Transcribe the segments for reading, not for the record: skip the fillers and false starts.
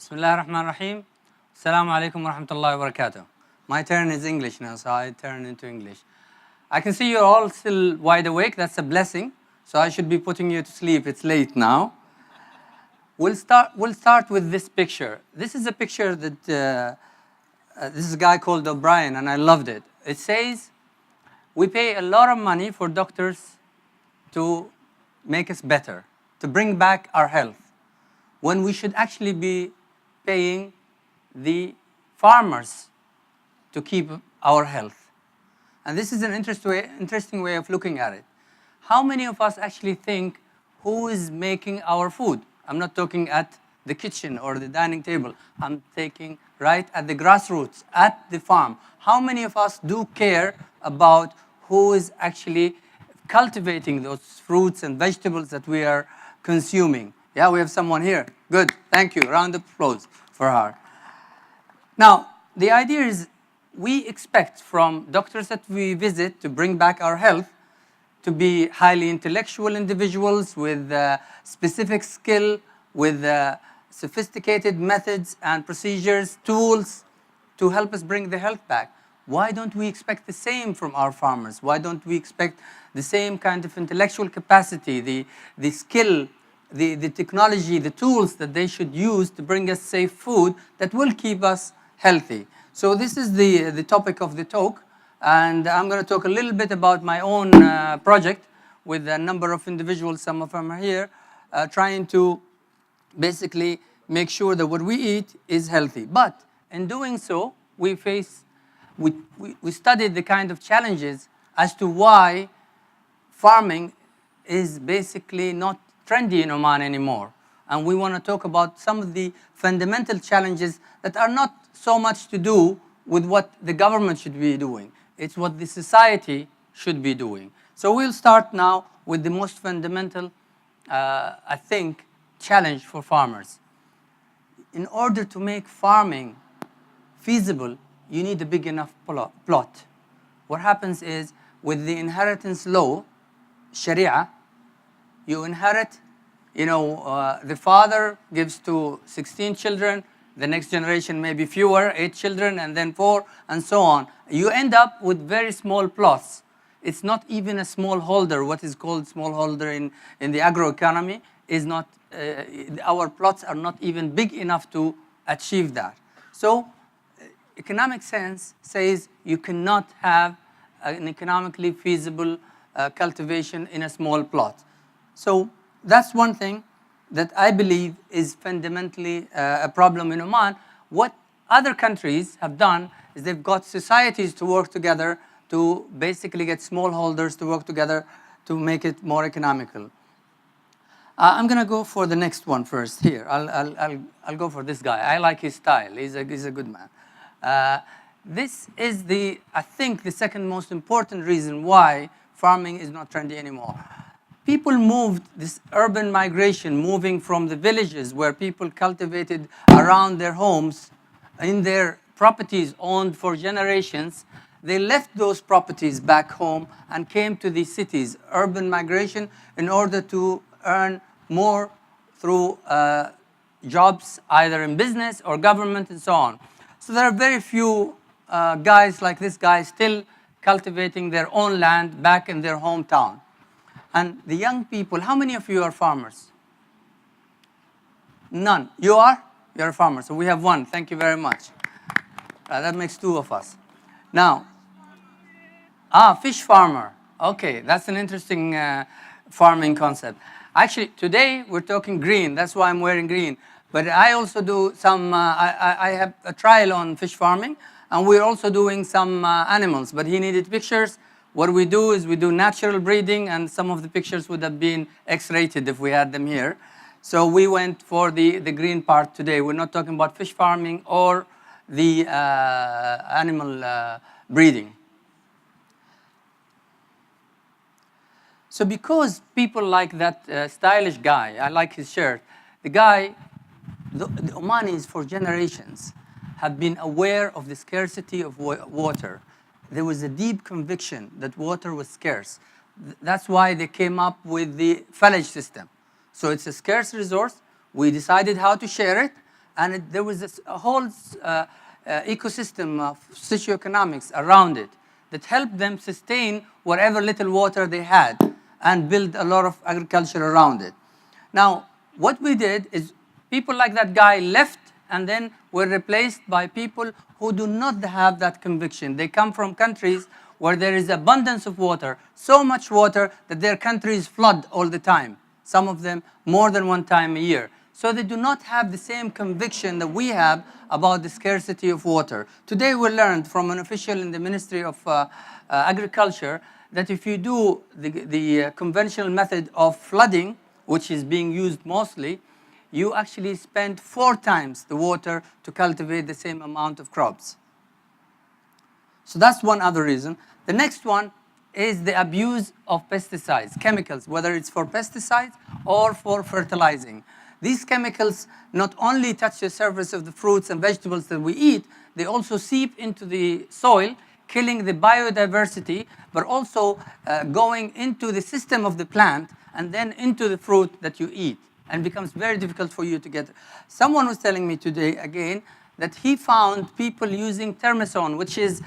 بسم الله الرحمن الرحيم. السلام عليكم ورحمة الله وبركاته. My turn is English now, so I turn into English. I can see you're all still wide awake. That's a blessing. So I should be putting you to sleep. It's late now. We'll start with this picture. This is a picture that this is a guy called O'Brien, and I loved it. It says, we pay a lot of money for doctors to make us better, to bring back our health, when we should actually be paying the farmers to keep our health. And this is an interesting way of looking at it. How many of us actually think who is making our food? I'm not talking at the kitchen or the dining table. I'm taking right at the grassroots, at the farm. How many of us do care about who is actually cultivating those fruits and vegetables that we are consuming? Yeah, we have someone here. Good, thank you. Round of applause for her. Now, the idea is we expect from doctors that we visit to bring back our health to be highly intellectual individuals with specific skill, with sophisticated methods and procedures, tools to help us bring the health back. Why don't we expect the same from our farmers? Why don't we expect the same kind of intellectual capacity, the skill, the technology, the tools that they should use to bring us safe food that will keep us healthy? So this is the topic of the talk, and I'm going to talk a little bit about my own project with a number of individuals, some of them are here, trying to basically make sure that what we eat is healthy. But in doing so, we studied the kind of challenges as to why farming is basically not trendy in Oman anymore. And we want to talk about some of the fundamental challenges that are not so much to do with what the government should be doing. It's what the society should be doing. So we'll start now with the most fundamental, I think, challenge for farmers. In order to make farming feasible, you need a big enough plot. What happens is, with the inheritance law, Sharia, you inherit, the father gives to 16 children, the next generation maybe fewer, 8 children, and then 4, and so on. You end up with very small plots. It's not even a smallholder. What is called smallholder in the agroeconomy is not, our plots are not even big enough to achieve that. So economic sense says you cannot have an economically feasible cultivation in a small plot. So that's one thing that I believe is fundamentally a problem in Oman. What other countries have done is they've got societies to work together to basically get smallholders to work together to make it more economical. I'm going to go for the next one first here. I'll go for this guy. I like his style. He's a good man. This is I think the second most important reason why farming is not trendy anymore. People moved, this urban migration, moving from the villages where people cultivated around their homes, in their properties owned for generations. They left those properties back home and came to the cities, urban migration, in order to earn more through jobs, either in business or government and so on. So there are very few guys like this guy still cultivating their own land back in their hometown. And the young people, how many of you are farmers? None. You are? You're a farmer. So we have one. Thank you very much. That makes 2 of us. Now, fish farmer. Okay, that's an interesting farming concept. Actually, today we're talking green. That's why I'm wearing green. But I also do some, I have a trial on fish farming, and we're also doing some animals. But he needed pictures. What we do is we do natural breeding, and some of the pictures would have been X-rated if we had them here. So we went for the green part today. We're not talking about fish farming or the animal breeding. So because people like that stylish guy, I like his shirt, the Omanis for generations have been aware of the scarcity of water. There was a deep conviction that water was scarce. That's why they came up with the falaj system. So it's a scarce resource. We decided how to share it, and there was a whole ecosystem of socioeconomics around it that helped them sustain whatever little water they had and build a lot of agriculture around it. Now, what we did is people like that guy left and then were replaced by people who do not have that conviction. They come from countries where there is abundance of water, so much water that their countries flood all the time, some of them more than one time a year. So they do not have the same conviction that we have about the scarcity of water. Today we learned from an official in the Ministry of Agriculture that if you do the conventional method of flooding, which is being used mostly, you actually spend 4 times the water to cultivate the same amount of crops. So that's one other reason. The next one is the abuse of pesticides, chemicals, whether it's for pesticides or for fertilizing. These chemicals not only touch the surface of the fruits and vegetables that we eat, they also seep into the soil, killing the biodiversity, but also going into the system of the plant and then into the fruit that you eat, and becomes very difficult for you to get. Someone was telling me today, again, that he found people using Termazone, which is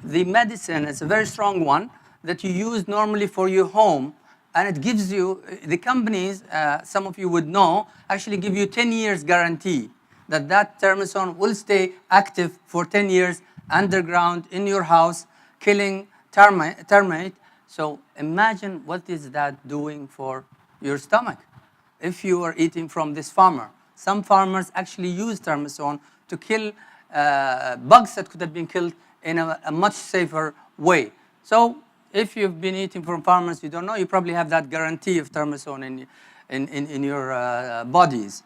the medicine, it's a very strong one, that you use normally for your home, and it gives you, the companies, some of you would know, actually give you 10 years guarantee that that Termazone will stay active for 10 years underground in your house, killing termite. So imagine what is that doing for your stomach if you are eating from this farmer. Some farmers actually use Termazone to kill bugs that could have been killed in a much safer way. So if you've been eating from farmers you don't know, you probably have that guarantee of Termazone in your bodies.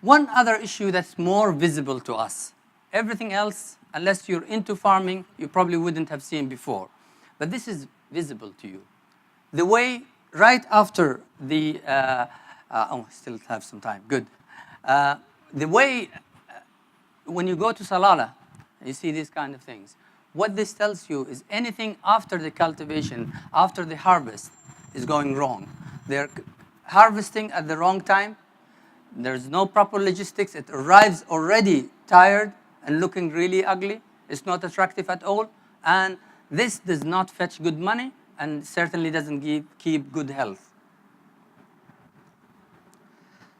One other issue that's more visible to us. Everything else, unless you're into farming, you probably wouldn't have seen before. But this is visible to you. The way right after the, oh, still have some time, good. The way, when you go to Salalah, you see these kind of things. What this tells you is anything after the cultivation, after the harvest, is going wrong. They're harvesting at the wrong time. There's no proper logistics. It arrives already tired and looking really ugly. It's not attractive at all. And this does not fetch good money and certainly doesn't keep good health.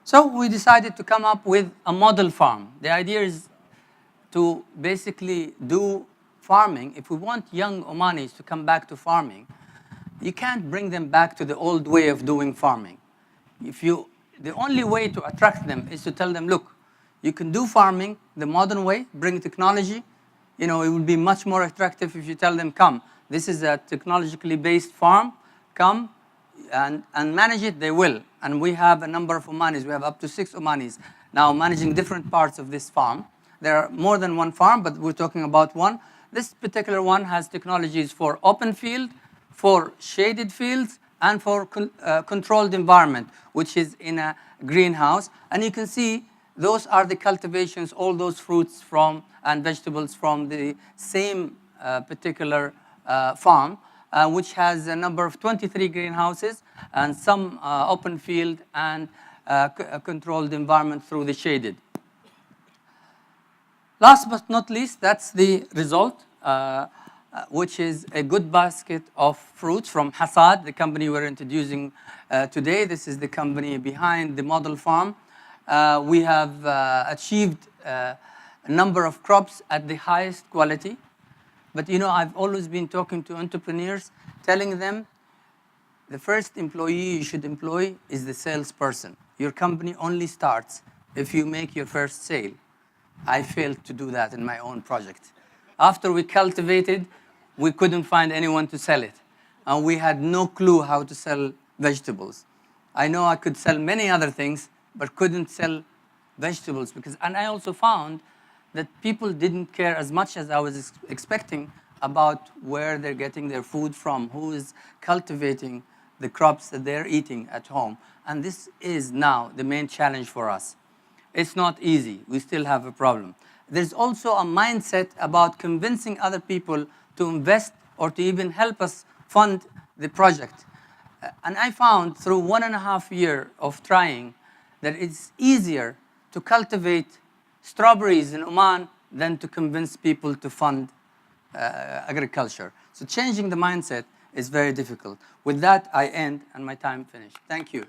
So we decided to come up with a model farm. The idea is to basically do farming. If we want young Omanis to come back to farming, you can't bring them back to the old way of doing farming. The only way to attract them is to tell them, look, you can do farming the modern way, bring technology. You know, it would be much more attractive if you tell them, come, this is a technologically based farm, come and manage it, they will. And we have a number of Omanis. We have up to 6 Omanis now managing different parts of this farm. There are more than one farm, but we're talking about one. This particular one has technologies for open field, for shaded fields, and for controlled environment, which is in a greenhouse. And you can see those are the cultivations, all those fruits from and vegetables from the same particular farm, which has a number of 23 greenhouses and some open field and a controlled environment through the shaded. Last but not least, that's the result, which is a good basket of fruits from Hasad, the company we're introducing today. This is the company behind the model farm. We have achieved a number of crops at the highest quality. But you know, I've always been talking to entrepreneurs, telling them the first employee you should employ is the salesperson. Your company only starts if you make your first sale. I failed to do that in my own project. After we cultivated, we couldn't find anyone to sell it. And we had no clue how to sell vegetables. I know I could sell many other things, but couldn't sell vegetables. And I also found that people didn't care as much as I was expecting about where they're getting their food from, who is cultivating the crops that they're eating at home. And this is now the main challenge for us. It's not easy. We still have a problem. There's also a mindset about convincing other people to invest or to even help us fund the project. And I found through 1.5 years of trying that it's easier to cultivate strawberries in Oman than to convince people to fund agriculture. So changing the mindset is very difficult. With that, I end and my time finished. Thank you.